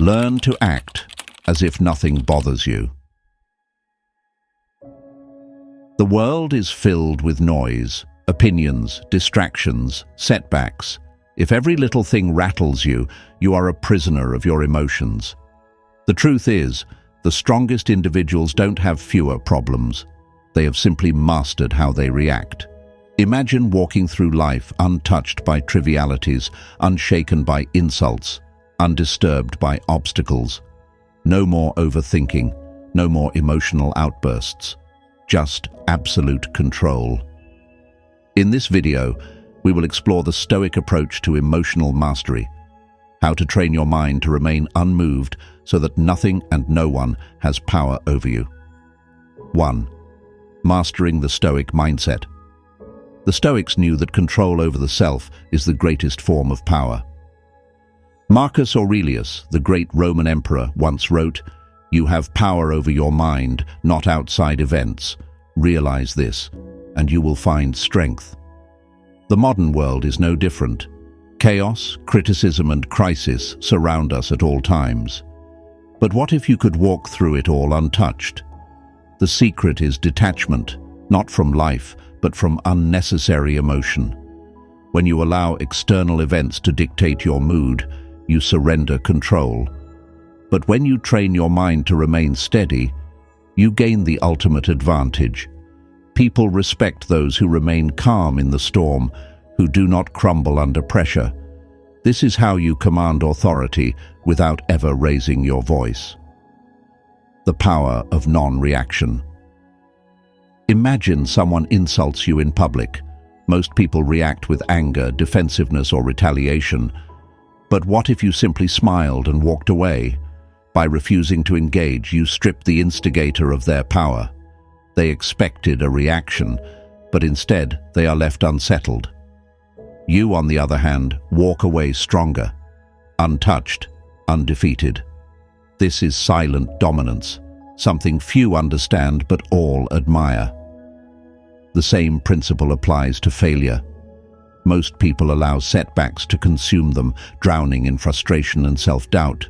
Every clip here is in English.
Learn to act as if nothing bothers you. The world is filled with noise, opinions, distractions, setbacks. If every little thing rattles you, you are a prisoner of your emotions. The truth is, the strongest individuals don't have fewer problems. They have simply mastered how they react. Imagine walking through life untouched by trivialities, unshaken by insults, undisturbed by obstacles. No more overthinking, no more emotional outbursts. Just absolute control. In this video, we will explore the Stoic approach to emotional mastery, how to train your mind to remain unmoved so that nothing and no one has power over you. 1. Mastering the Stoic mindset. The Stoics knew that control over the self is the greatest form of power. Marcus Aurelius, the great Roman emperor, once wrote, "You have power over your mind, not outside events. Realize this, and you will find strength." The modern world is no different. Chaos, criticism, and crisis surround us at all times. But what if you could walk through it all untouched? The secret is detachment, not from life, but from unnecessary emotion. When you allow external events to dictate your mood, you surrender control. But when you train your mind to remain steady, you gain the ultimate advantage. People respect those who remain calm in the storm, who do not crumble under pressure. This is how you command authority without ever raising your voice. The power of non-reaction. Imagine someone insults you in public. Most people react with anger, defensiveness, or retaliation. But what if you simply smiled and walked away? By refusing to engage, you stripped the instigator of their power. They expected a reaction, but instead they are left unsettled. You, on the other hand, walk away stronger, untouched, undefeated. This is silent dominance, something few understand but all admire. The same principle applies to failure. Most people allow setbacks to consume them, drowning in frustration and self-doubt.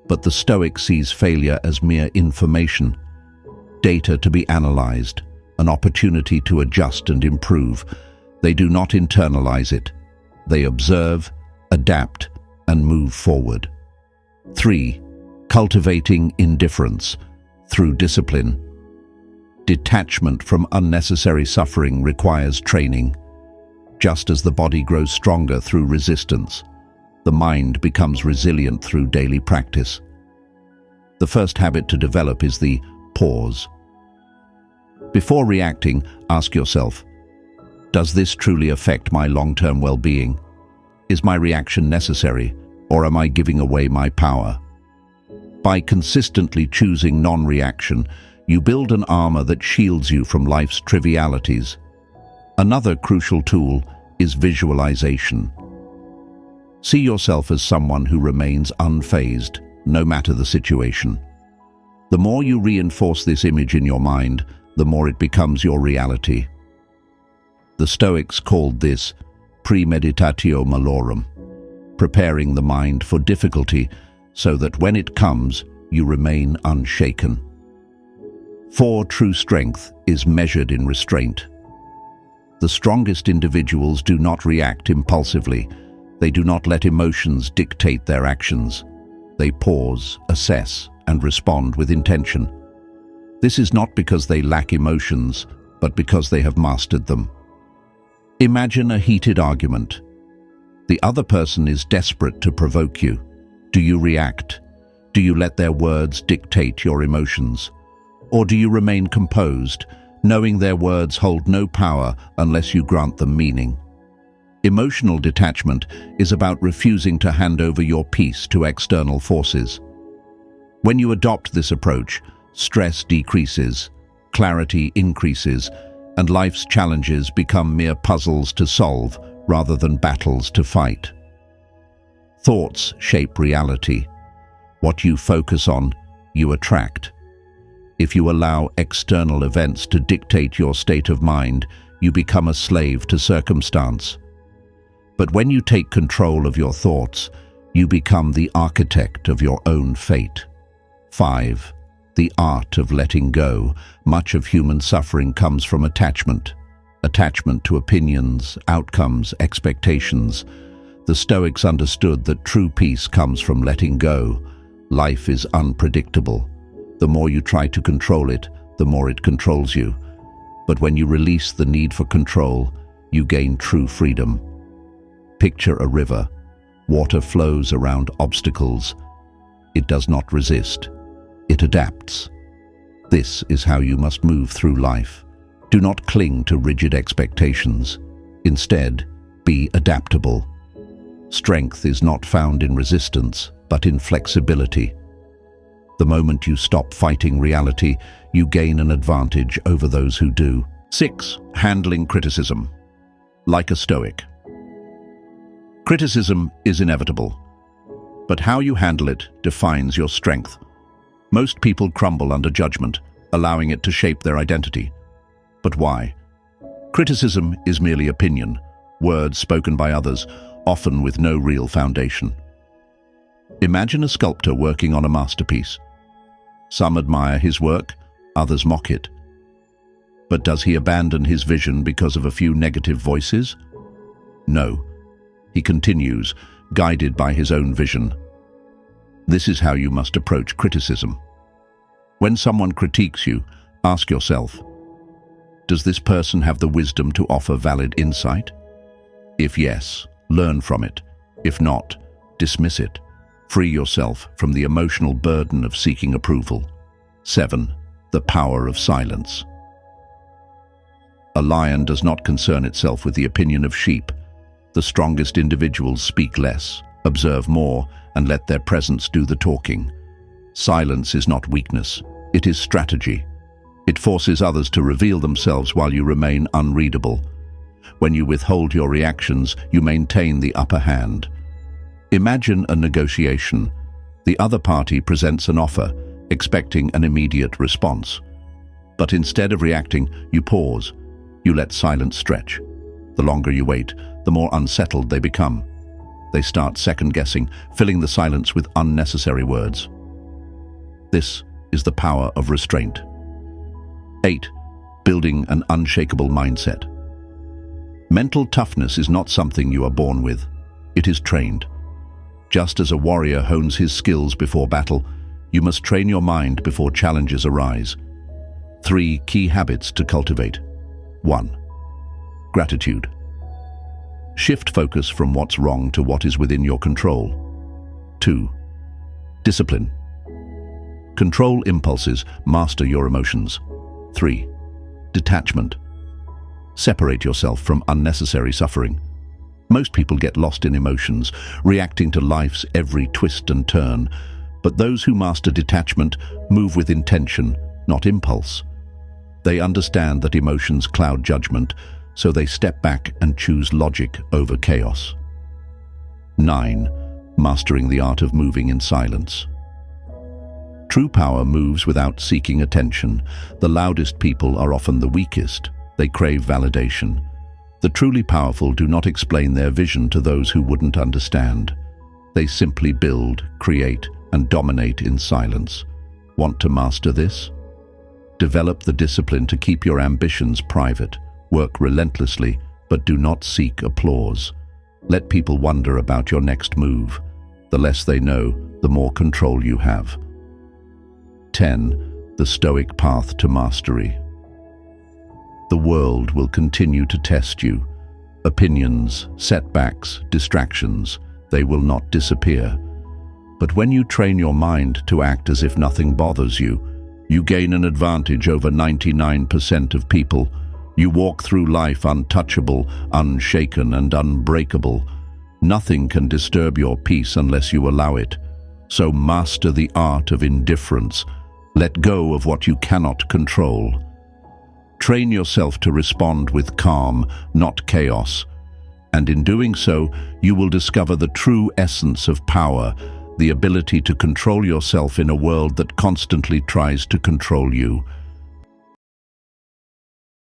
But the Stoic sees failure as mere information, data to be analyzed, an opportunity to adjust and improve. They do not internalize it. They observe, adapt, and move forward. 3. Cultivating indifference through discipline. Detachment from unnecessary suffering requires training. Just as the body grows stronger through resistance, the mind becomes resilient through daily practice. The first habit to develop is the pause. Before reacting, ask yourself, does this truly affect my long-term well-being? Is my reaction necessary, or am I giving away my power? By consistently choosing non-reaction, you build an armor that shields you from life's trivialities. Another crucial tool is visualization. See yourself as someone who remains unfazed, no matter the situation. The more you reinforce this image in your mind, the more it becomes your reality. The Stoics called this premeditatio malorum, preparing the mind for difficulty so that when it comes, you remain unshaken. 4. True strength is measured in restraint. The strongest individuals do not react impulsively. They do not let emotions dictate their actions. They pause, assess, and respond with intention. This is not because they lack emotions, but because they have mastered them. Imagine a heated argument. The other person is desperate to provoke you. Do you react? Do you let their words dictate your emotions? Or do you remain composed, knowing their words hold no power unless you grant them meaning? Emotional detachment is about refusing to hand over your peace to external forces. When you adopt this approach, stress decreases, clarity increases, and life's challenges become mere puzzles to solve rather than battles to fight. Thoughts shape reality. What you focus on, you attract. If you allow external events to dictate your state of mind, you become a slave to circumstance. But when you take control of your thoughts, You become the architect of your own fate. 5. The art of letting go. Much of human suffering comes from attachment. Attachment to opinions, outcomes, expectations. The Stoics understood that true peace comes from letting go. Life is unpredictable. The more you try to control it, the more it controls you. But when you release the need for control, you gain true freedom. Picture a river. Water flows around obstacles. It does not resist. It adapts. This is how you must move through life. Do not cling to rigid expectations. Instead, be adaptable. Strength is not found in resistance, but in flexibility. The moment you stop fighting reality, you gain an advantage over those who do. 6. Handling criticism. Like a Stoic. Criticism is inevitable, but how you handle it defines your strength. Most people crumble under judgment, allowing it to shape their identity. But why? Criticism is merely opinion, words spoken by others, often with no real foundation. Imagine a sculptor working on a masterpiece. Some admire his work, others mock it. But does he abandon his vision because of a few negative voices? No. He continues, guided by his own vision. This is how you must approach criticism. When someone critiques you, ask yourself, does this person have the wisdom to offer valid insight? If yes, learn from it. If not, dismiss it. Free yourself from the emotional burden of seeking approval. 7. The power of silence. A lion does not concern itself with the opinion of sheep. The strongest individuals speak less, observe more, and let their presence do the talking. Silence is not weakness, it is strategy. It forces others to reveal themselves while you remain unreadable. When you withhold your reactions, you maintain the upper hand. Imagine a negotiation. The other party presents an offer, expecting an immediate response. But instead of reacting, you pause. You let silence stretch. The longer you wait, the more unsettled they become. They start second-guessing, filling the silence with unnecessary words. This is the power of restraint. 8. Building an unshakable mindset. Mental toughness is not something you are born with. It is trained. Just as a warrior hones his skills before battle, you must train your mind before challenges arise. 3 key habits to cultivate. 1. Gratitude. Shift focus from what's wrong to what is within your control. 2. Discipline. Control impulses, master your emotions. 3. Detachment. Separate yourself from unnecessary suffering. Most people get lost in emotions, reacting to life's every twist and turn, but those who master detachment move with intention, not impulse. They understand that emotions cloud judgment, so they step back and choose logic over chaos. 9. Mastering the art of moving in silence. True power moves without seeking attention. The loudest people are often the weakest. They crave validation. The truly powerful do not explain their vision to those who wouldn't understand. They simply build, create, and dominate in silence. Want to master this? Develop the discipline to keep your ambitions private. Work relentlessly, but do not seek applause. Let people wonder about your next move. The less they know, the more control you have. 10. The Stoic path to mastery. The world will continue to test you. Opinions, setbacks, distractions, they will not disappear. But when you train your mind to act as if nothing bothers you, you gain an advantage over 99% of people. You walk through life untouchable, unshaken, and unbreakable. Nothing can disturb your peace unless you allow it. So master the art of indifference. Let go of what you cannot control. Train yourself to respond with calm, not chaos. And in doing so, you will discover the true essence of power, the ability to control yourself in a world that constantly tries to control you.